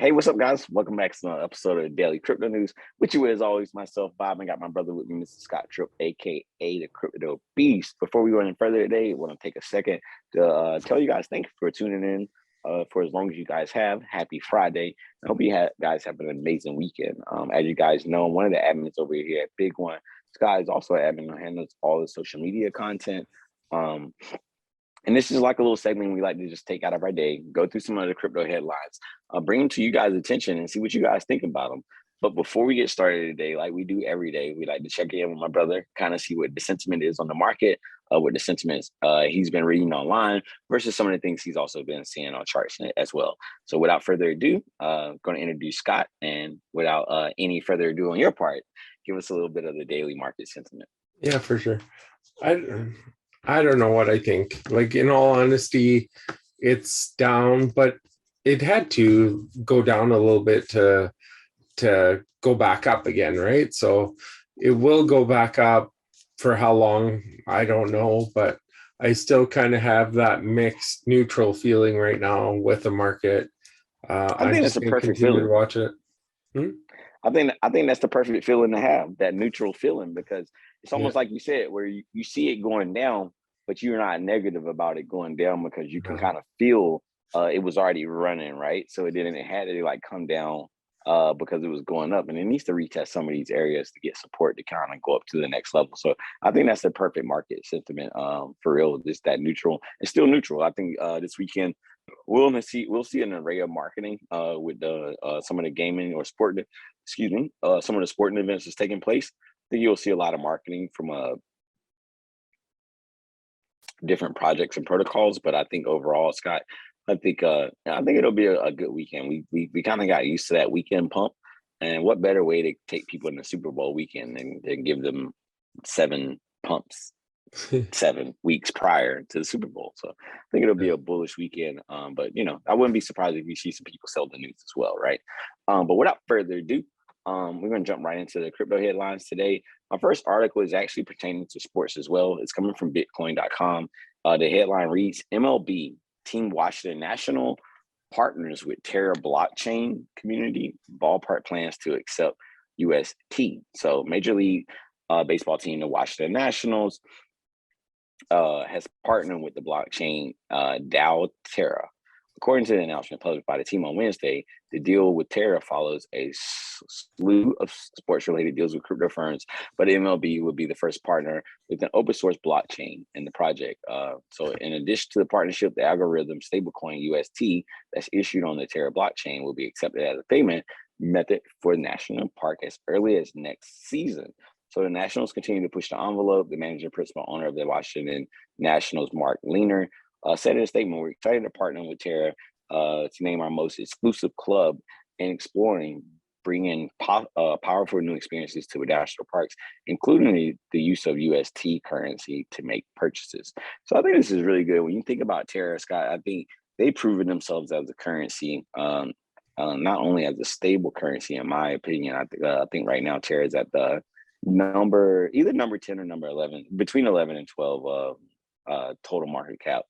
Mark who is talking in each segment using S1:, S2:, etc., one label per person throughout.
S1: Hey, what's up, guys? Welcome back to another episode of Daily Crypto News. With you, as always, myself, Bob, and got my brother with me, Mr. Scott Tripp, aka the Crypto Beast. Before we go any further today, I want to take a second to tell you guys thank you for tuning in for as long as you guys have. Happy Friday. I hope you guys have an amazing weekend. As you guys know, one of the admins over here at BigONE, Scott is also an admin who handles all the social media content. And this is like a little segment we like to just take out of our day, go through some of the crypto headlines, bring them to you guys' attention and see what you guys think about them. But before we get started today, like we do every day, we like to check in with my brother, kind of see what the sentiment is on the market, what the sentiments he's been reading online versus some of the things he's also been seeing on charts as well. So without further ado, going to introduce Scott. And without any further ado on your part, give us a little bit of the daily market sentiment.
S2: Yeah, for sure. I don't know what I think. Like, in all honesty, it's down, but it had to go down a little bit to go back up again, right? So it will go back up. For how long, I don't know, but I still kind of have that mixed neutral feeling right now with the market.
S1: I think that's a perfect feeling.
S2: To watch it.
S1: I think that's the perfect feeling to have, that neutral feeling, because it's almost like you said, where you see it going down, but you're not negative about it going down because you can kind of feel it was already running, right? So it had to like come down because it was going up, and it needs to retest some of these areas to get support to kind of go up to the next level. So I think that's the perfect market sentiment for real, just that neutral. It's still neutral. I think this weekend we'll see an array of marketing with some of the gaming or sport, some of the sporting events that's taking place. I think you'll see a lot of marketing from different projects and protocols, but I think overall, Scott, I think it'll be a good weekend. We kind of got used to that weekend pump, and what better way to take people in the Super Bowl weekend than give them 7 pumps 7 weeks prior to the Super Bowl. So I think it'll be a bullish weekend. But I wouldn't be surprised if you see some people sell the news as well, right? But without further ado, we're going to jump right into the crypto headlines today. My first article is actually pertaining to sports as well. It's coming from Bitcoin.com. The headline reads, MLB Team Washington National partners with Terra blockchain community. Ballpark plans to accept UST. So Major League Baseball team, the Washington Nationals, has partnered with the blockchain DAO Terra. According to the announcement published by the team on Wednesday, the deal with Terra follows a slew of sports-related deals with crypto firms, but MLB would be the first partner with an open-source blockchain in the project. So in addition to the partnership, the algorithm stablecoin UST that's issued on the Terra blockchain will be accepted as a payment method for the National Park as early as next season. So the Nationals continue to push the envelope. The managing principal owner of the Washington Nationals, Mark Leaner, said in a statement, "We're excited to partner with Terra to name our most exclusive club and exploring bringing powerful new experiences to national parks, including the use of UST currency to make purchases." So I think this is really good. When you think about Terra, Scott, I think they've proven themselves as a currency, not only as a stable currency, in my opinion. I think right now Terra is at the either number 10 or number 11, between 11 and 12 total market cap.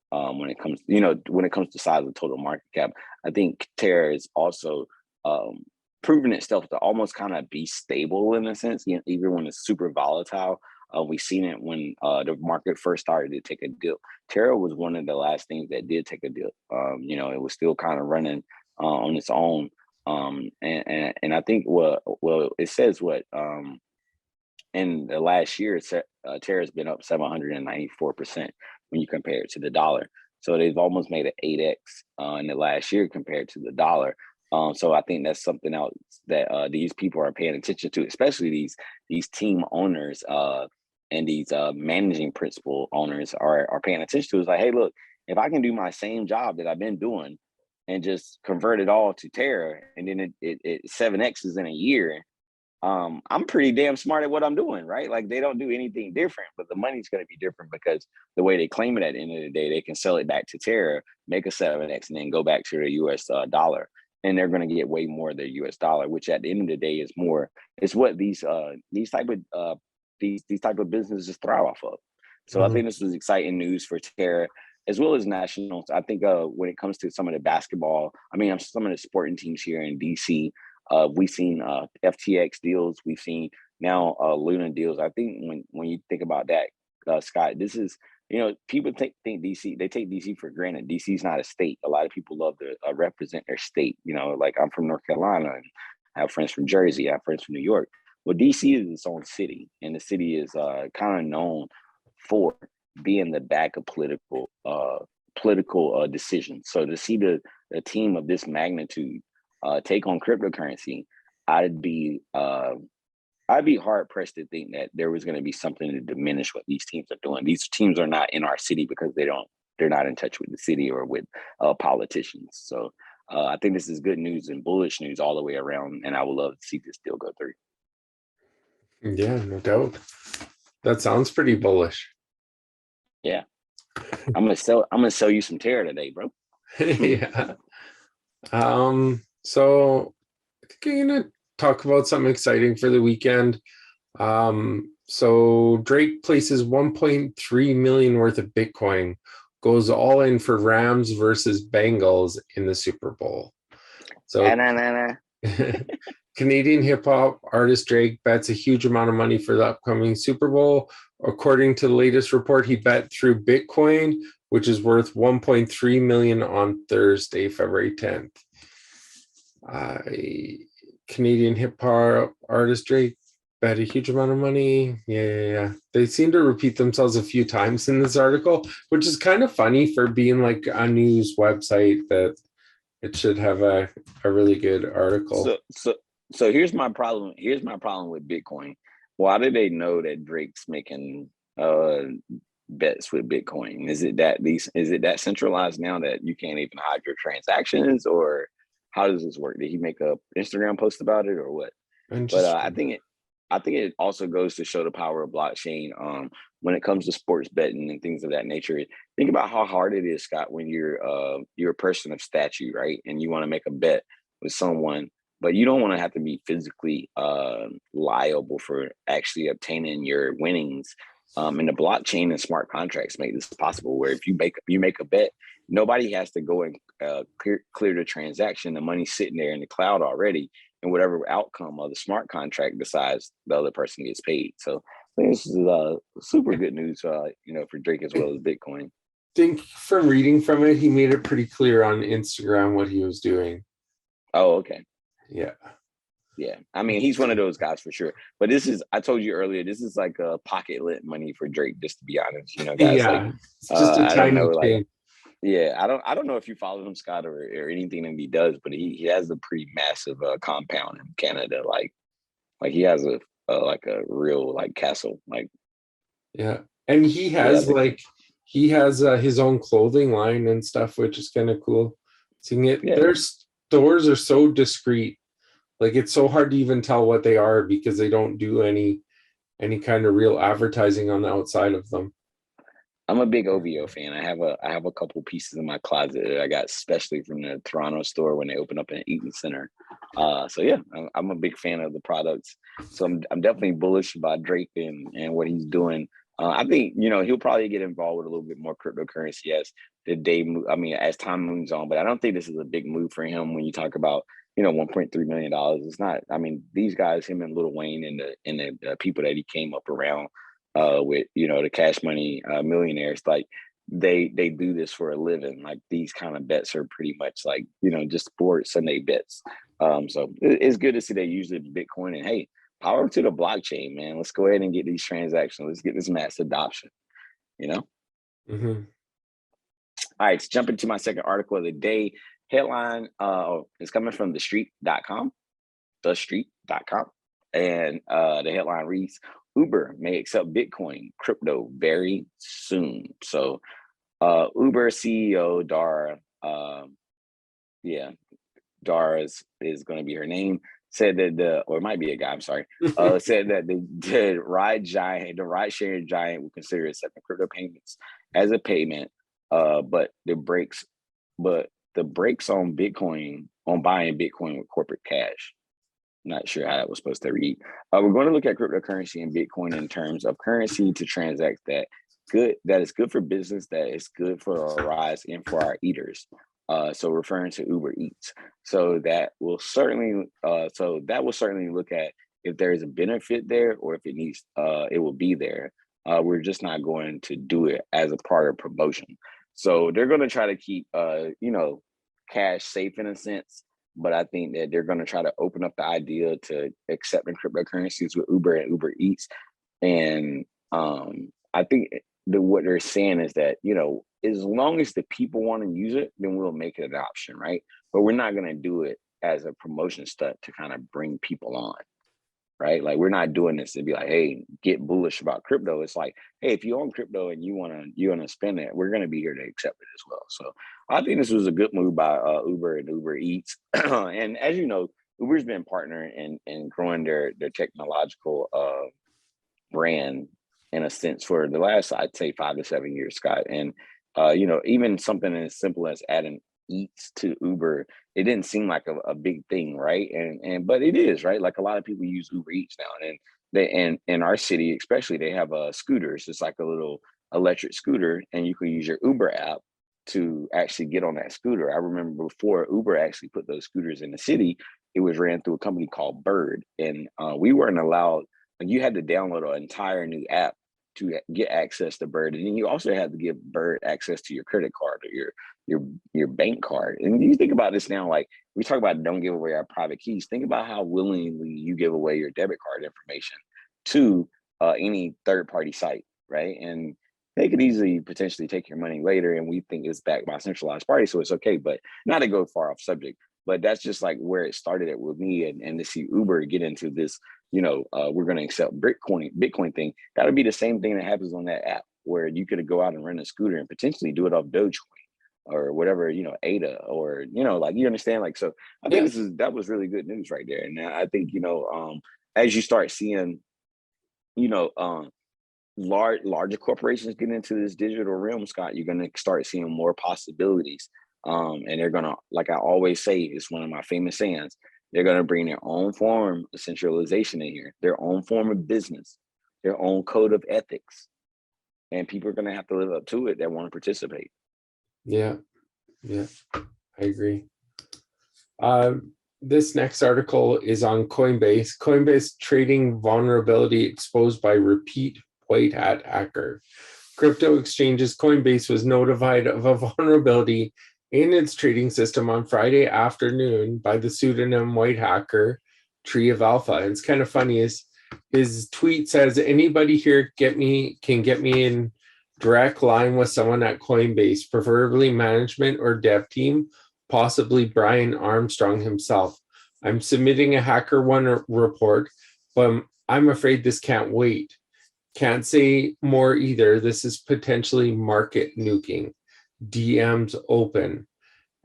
S1: When it comes to size of total market cap, I think Terra is also proven itself to almost kind of be stable in a sense, even when it's super volatile. We've seen it when the market first started to take a dip. Terra was one of the last things that did take a dip. It was still kind of running on its own. And I think it says in the last year, Terra has been up 794% when you compare it to the dollar. So they've almost made an 8x in the last year compared to the dollar. So I think that's something else that these people are paying attention to, especially these team owners and these managing principal owners are paying attention to. It's like, hey, look, if I can do my same job that I've been doing and just convert it all to Terra, and then it 7x's in a year, I'm pretty damn smart at what I'm doing, right? Like, they don't do anything different, but the money's going to be different because the way they claim it at the end of the day, they can sell it back to Terra, make a 7x, and then go back to the US dollar. And they're going to get way more of the US dollar, which at the end of the day is more, it's what these type of businesses thrive off of. So I think this was exciting news for Terra. as well as nationals. I think when it comes to some of the basketball, some of the sporting teams here in DC, we've seen FTX deals, we've seen now Luna deals. I think when you think about that, Scott, this is, people think DC, they take DC for granted. DC's not a state. A lot of people love to represent their state. Like I'm from North Carolina, and I have friends from Jersey, I have friends from New York. Well, DC is its own city, and the city is kind of known for being the back of political decisions. So to see the team of this magnitude take on cryptocurrency, I'd be hard pressed to think that there was going to be something to diminish what these teams are doing. These teams are not in our city because they're not in touch with the city or with politicians. So I think this is good news and bullish news all the way around, and I would love to see this deal go through.
S2: Yeah, no doubt. That sounds pretty bullish.
S1: Yeah, I'm gonna sell you some Terra today, bro.
S2: Yeah. So I think I'm gonna talk about something exciting for the weekend. So Drake places 1.3 million worth of Bitcoin, goes all in for Rams versus Bengals in the Super Bowl. So Canadian hip hop artist Drake bets a huge amount of money for the upcoming Super Bowl. According to the latest report, he bet through Bitcoin, which is worth 1.3 million on Thursday, February 10th. Canadian hip hop artist Drake bet a huge amount of money. Yeah. They seem to repeat themselves a few times in this article, which is kind of funny for being like a news website that it should have a really good article.
S1: So here's my problem. Here's my problem with Bitcoin. Why do they know that Drake's making bets with Bitcoin? Is it that centralized now that you can't even hide your transactions, or how does this work? Did he make a Instagram post about it or what? But I think it also goes to show the power of blockchain when it comes to sports betting and things of that nature. Think about how hard it is, Scott, when you're a person of stature, right? And you want to make a bet with someone, but you don't want to have to be physically liable for actually obtaining your winnings. And the blockchain and smart contracts make this possible, where if you make a bet, nobody has to go and clear the transaction. The money's sitting there in the cloud already, and whatever outcome of the smart contract decides, the other person gets paid. So I think this is super good news, for Drake as well as Bitcoin.
S2: I think from reading from it, he made it pretty clear on Instagram what he was doing.
S1: Oh, okay.
S2: Yeah.
S1: I mean, he's one of those guys for sure. But I told you earlier, this is like a pocket lit money for Drake, just to be honest. Guys,
S2: yeah, it's just a tiny thing.
S1: Yeah, I don't know if you follow him, Scott, or anything that he does, but he has a pretty massive compound in Canada. Like he has a real castle.
S2: Yeah, and he has his own clothing line and stuff, which is kind of cool. Seeing it, their stores are so discreet. Like it's so hard to even tell what they are because they don't do any kind of real advertising on the outside of them.
S1: I'm a big OVO fan. I have a couple pieces in my closet that I got especially from the Toronto store when they opened up in Eaton Center. So yeah, I'm a big fan of the products. So I'm definitely bullish about Drake and what he's doing. I think he'll probably get involved with a little bit more cryptocurrency as as time moves on. But I don't think this is a big move for him when you talk about $1.3 million. It's not. I mean, these guys, him and Lil Wayne and the people that he came up around with the Cash Money millionaires, like they do this for a living. Like these kind of bets are pretty much like just sports Sunday bets. So it's good to see they use the Bitcoin, and hey, power to the blockchain, man. Let's go ahead and get these transactions. Let's get this mass adoption.
S2: Mm-hmm.
S1: All right, let's jump into my second article of the day. Headline is coming from thestreet.com, and the headline reads: Uber may accept Bitcoin crypto very soon. So Uber CEO Dara, Dara is going to be her name, said that or it might be a guy, I'm sorry, said that the ride sharing giant will consider accepting crypto payments as a payment, but the brakes on Bitcoin, on buying Bitcoin with corporate cash. Not sure how that was supposed to read. We're going to look at cryptocurrency and Bitcoin in terms of currency to transact that good, that is good for business, that is good for our rise and for our eaters. So referring to Uber Eats. So that will certainly look at if there is a benefit there or if it needs it will be there. We're just not going to do it as a part of promotion. So they're going to try to keep cash safe in a sense, but I think that they're going to try to open up the idea to accepting cryptocurrencies with Uber and Uber Eats. And I think what they're saying is that, as long as the people want to use it, then we'll make it an option, right? But we're not going to do it as a promotion stunt to kind of bring people on, right? Like, we're not doing this to be like, hey, get bullish about crypto. It's like, hey, if you own crypto and you wanna spend it, we're going to be here to accept it as well. So I think this was a good move by Uber and Uber Eats. And as you know, Uber's been partnering and growing their technological brand in a sense for the last, I'd say, 5 to 7 years, Scott. And even something as simple as adding Eats to Uber, it didn't seem like a big thing, right? But it is, right? Like, a lot of people use Uber Eats now, and they in our city especially, they have scooters. It's like a little electric scooter, and you can use your Uber app to actually get on that scooter. I remember before Uber actually put those scooters in the city, it was ran through a company called Bird, and we weren't allowed. Like, you had to download an entire new app to get access to Bird, and then you also had to give Bird access to your credit card or your bank card. And you think about this now, like, we talk about don't give away our private keys. Think about how willingly you give away your debit card information to any third party site, right? And they could easily potentially take your money later, and we think it's backed by a centralized party, so it's okay. But not to go far off subject, but that's just like where it started at with me, and to see Uber get into this, we're going to accept Bitcoin thing. That'll be the same thing that happens on that app, where you could go out and rent a scooter and potentially do it off Dogecoin or whatever, ADA, or, like, you understand? Like, so I think that was really good news right there. And I think, as you start seeing, larger corporations get into this digital realm, Scott, you're going to start seeing more possibilities. And they're going to, like I always say, it's one of my famous sayings, they're going to bring their own form of centralization in here, their own form of business, their own code of ethics. And people are going to have to live up to it that want to participate.
S2: Yeah, I agree. This next article is on Coinbase. Coinbase trading vulnerability exposed by repeat white hat hacker. Crypto exchanges Coinbase was notified of a vulnerability in its trading system on Friday afternoon by the pseudonym white hacker Tree of Alpha. And it's kind of funny, his tweet says, anybody here can get me in direct line with someone at Coinbase, preferably management or dev team, possibly Brian Armstrong himself. I'm submitting a HackerOne report, but I'm afraid this can't wait. Can't say more either. This is potentially market nuking. DMs open.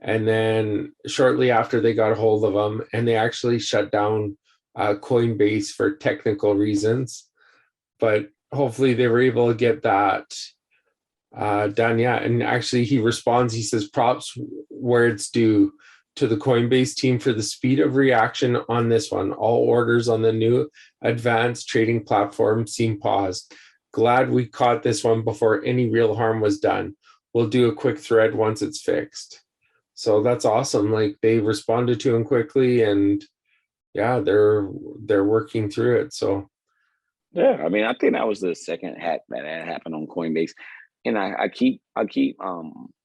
S2: And then shortly after, they got a hold of him, and they actually shut down Coinbase for technical reasons. But hopefully they were able to get that done. Yeah. And actually he responds, he says, props where it's due to the Coinbase team for the speed of reaction on this one. All orders on the new advanced trading platform seem paused. Glad we caught this one before any real harm was done. We'll do a quick thread once it's fixed. So that's awesome. Like, they responded to him quickly, and yeah, they're working through it. So
S1: yeah, I mean, I think that was the second hack that had happened on Coinbase. And I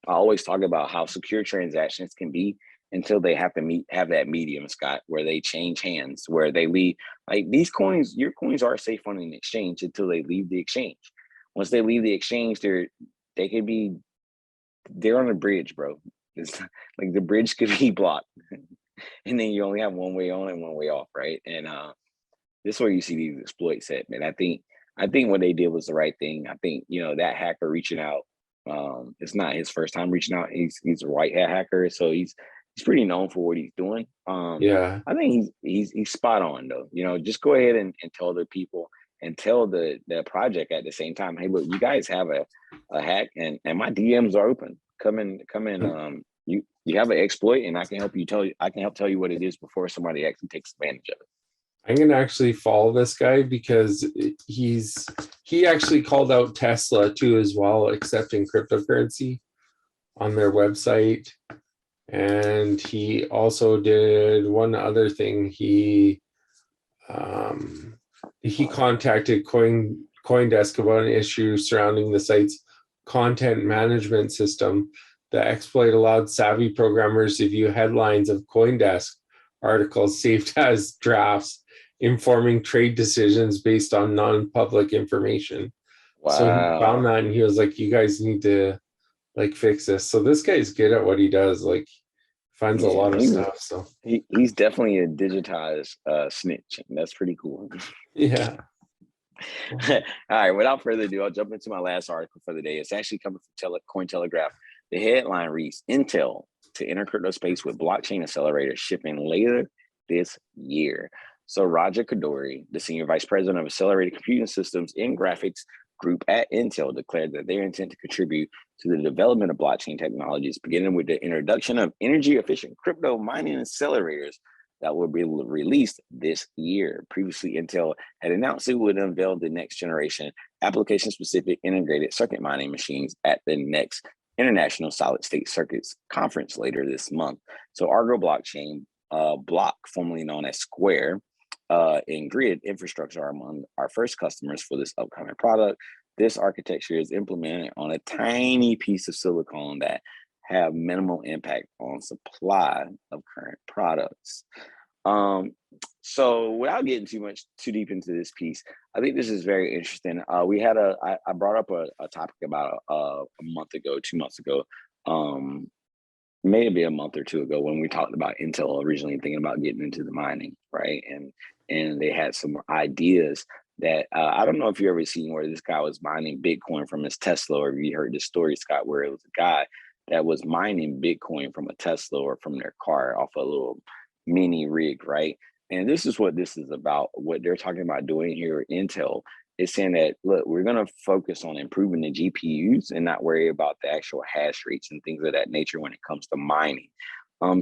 S1: always talk about how secure transactions can be until they have that medium, Scott, where they change hands, where they leave. Like, these coins, your coins are safe on an exchange until they leave the exchange. Once they leave the exchange, they're on a bridge, bro. It's like the bridge could be blocked, and then you only have one way on and one way off, right? And this is where you see these exploits at, man. I think what they did was the right thing. I think, that hacker reaching out, it's not his first time reaching out. He's a white hat hacker, so he's pretty known for what he's doing.
S2: yeah,
S1: I think he's spot on though. Just go ahead and tell the people and tell the project at the same time, hey, look, you guys have a hack, and my DMs are open. Come in. You have an exploit, and I can help tell you what it is before somebody actually takes advantage of it.
S2: I'm gonna actually follow this guy because he actually called out Tesla too as well, accepting cryptocurrency on their website. And he also did one other thing. He contacted CoinDesk about an issue surrounding the site's content management system. The exploit allowed savvy programmers to view headlines of CoinDesk articles saved as drafts, informing trade decisions based on non-public information. So he found
S1: Wow.
S2: that and he was like, you guys need to like fix this. So this guy's good at what he does, like finds a
S1: Yeah,
S2: lot of stuff. So
S1: he's definitely a digitized snitch. And that's pretty cool.
S2: yeah.
S1: All right, without further ado, I'll jump into my last article for the day. It's actually coming from Cointelegraph. The headline reads, Intel to enter crypto space with blockchain accelerator shipping later this year. So Raja Koduri, the senior vice president of accelerated computing systems and graphics group at Intel, declared that they intend to contribute to the development of blockchain technologies, beginning with the introduction of energy-efficient crypto mining accelerators that will be released this year. Previously, Intel had announced it would unveil the next generation application-specific integrated circuit mining machines at the next International Solid State Circuits Conference later this month. So Argo Blockchain, Block, formerly known as Square, and Grid Infrastructure are among our first customers for this upcoming product. This architecture is implemented on a tiny piece of silicon that have minimal impact on supply of current products. So without getting too deep into this piece, I think this is very interesting. I brought up a topic about a month ago, 2 months ago, maybe a month or two ago, when we talked about Intel originally thinking about getting into the mining, right? And they had some ideas that I don't know if you ever seen where this guy was mining Bitcoin from his Tesla, or if you heard this story, Scott, where it was a guy that was mining Bitcoin from a Tesla or from their car off a little mini rig, right? And this is what this is about. What they're talking about doing here at Intel is saying that, look, we're going to focus on improving the GPUs and not worry about the actual hash rates and things of that nature when it comes to mining.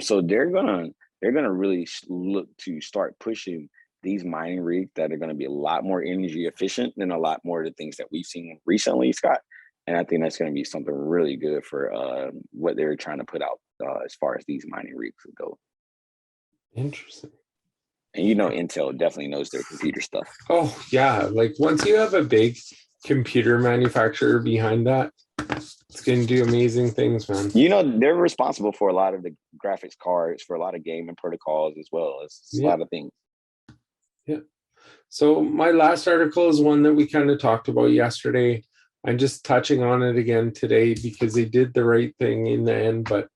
S1: So they're gonna really look to start pushing these mining rigs that are going to be a lot more energy efficient than a lot more of the things that we've seen recently, Scott. And I think that's going to be something really good for what they're trying to put out as far as these mining rigs go.
S2: Interesting.
S1: And you know, Intel definitely knows their computer stuff.
S2: Oh yeah, like once you have a big computer manufacturer behind that, it's going to do amazing things, man.
S1: You know, they're responsible for a lot of the graphics cards, for a lot of gaming protocols as well. It's a lot of things.
S2: Yeah. So my last article is one that we kind of talked about yesterday. I'm just touching on it again today because they did the right thing in the end. But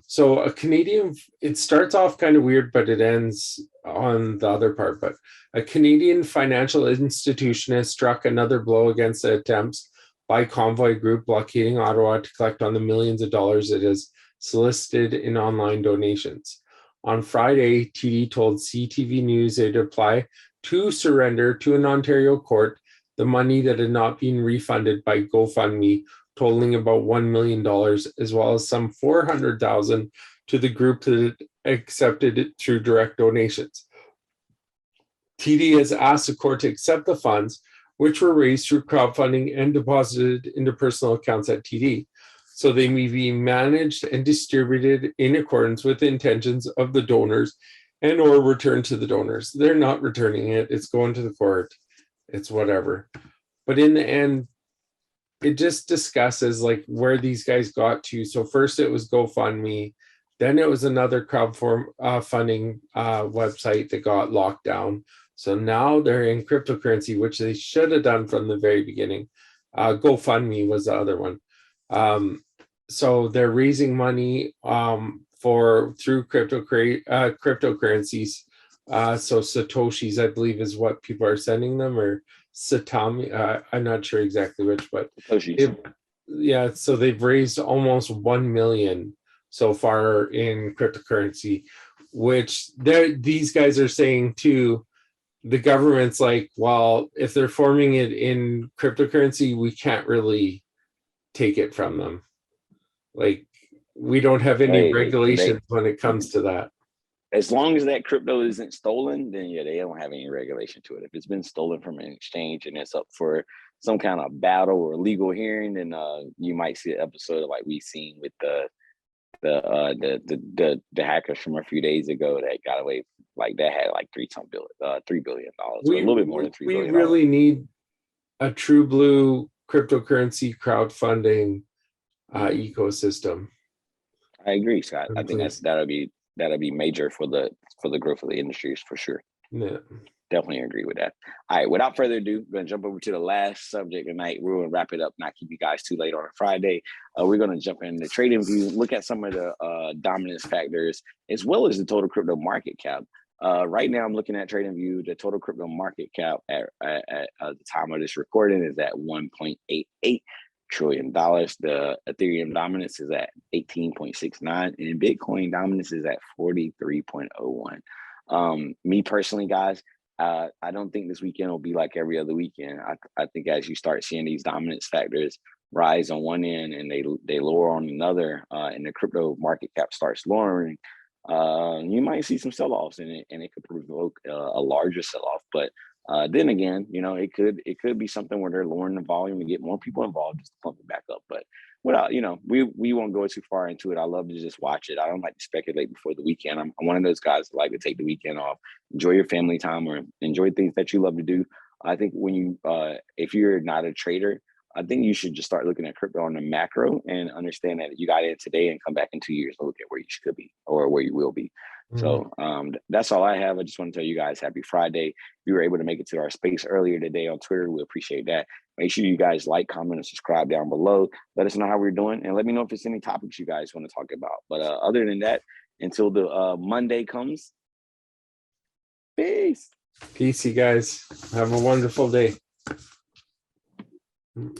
S2: so a Canadian, it starts off kind of weird, but it ends on the other part. But a Canadian financial institution has struck another blow against the attempts by Convoy Group blockading Ottawa to collect on the millions of dollars it has solicited in online donations. On Friday, TD told CTV News they'd apply to surrender to an Ontario court the money that had not been refunded by GoFundMe, totaling about $1 million, as well as some $400,000 to the group that accepted it through direct donations. TD has asked the court to accept the funds, which were raised through crowdfunding and deposited into personal accounts at TD, so they may be managed and distributed in accordance with the intentions of the donors and or returned to the donors. They're not returning it. It's going to the court. It's whatever. But in the end, it just discusses like where these guys got to. So first it was GoFundMe. Then it was another crowdfunding website that got locked down. So now they're in cryptocurrency, which they should have done from the very beginning. GoFundMe was the other one. So they're raising money through cryptocurrencies. So Satoshis, I believe, is what people are sending them, or Satami. I'm not sure exactly which, but yeah. So they've raised almost 1 million so far in cryptocurrency, which these guys are saying too. The government's like, well, if they're forming it in cryptocurrency, we can't really take it from them. Like, we don't have any regulations when it comes to that.
S1: as long as that crypto isn't stolen, then yeah, they don't have any regulation to it. If it's been stolen from an exchange and it's up for some kind of battle or legal hearing, then you might see an episode like we've seen with the hackers from a few days ago that got away, like that had like $3 billion, or a little bit more than $3 billion.
S2: We really need a true blue cryptocurrency crowdfunding ecosystem.
S1: I agree, Scott. I think that'll be major for the growth of the industries for sure.
S2: Yeah.
S1: Definitely agree with that. All right, without further ado, we're gonna jump over to the last subject tonight. We're gonna wrap it up, not keep you guys too late on a Friday. We're gonna jump into trading view, look at some of the dominance factors as well as the total crypto market cap. Right now, I'm looking at trading view. The total crypto market cap at the time of this recording is at $1.88 trillion. The Ethereum dominance is at 18.69, and Bitcoin dominance is at 43.01. Me personally, guys, I don't think this weekend will be like every other weekend. I think as you start seeing these dominance factors rise on one end and they lower on another, and the crypto market cap starts lowering, you might see some sell-offs in it, and it could provoke a larger sell-off. But then again, it could be something where they're lowering the volume to get more people involved just to pump it back up. But without, we won't go too far into it. I love to just watch it. I don't like to speculate before the weekend. I'm one of those guys that like to take the weekend off, enjoy your family time, or enjoy things that you love to do. I think when you, if you're not a trader, I think you should just start looking at crypto on the macro and understand that you got in today and come back in 2 years and look at where you should be or where you will be. So that's all I have. I just want to tell you guys happy Friday. If you were able to make it to our space earlier today on Twitter, we appreciate that. Make sure you guys like, comment, and subscribe down below. Let us know how we're doing, and let me know if there's any topics you guys want to talk about. But other than that, until the Monday comes, peace.
S2: Peace, you guys. Have a wonderful day.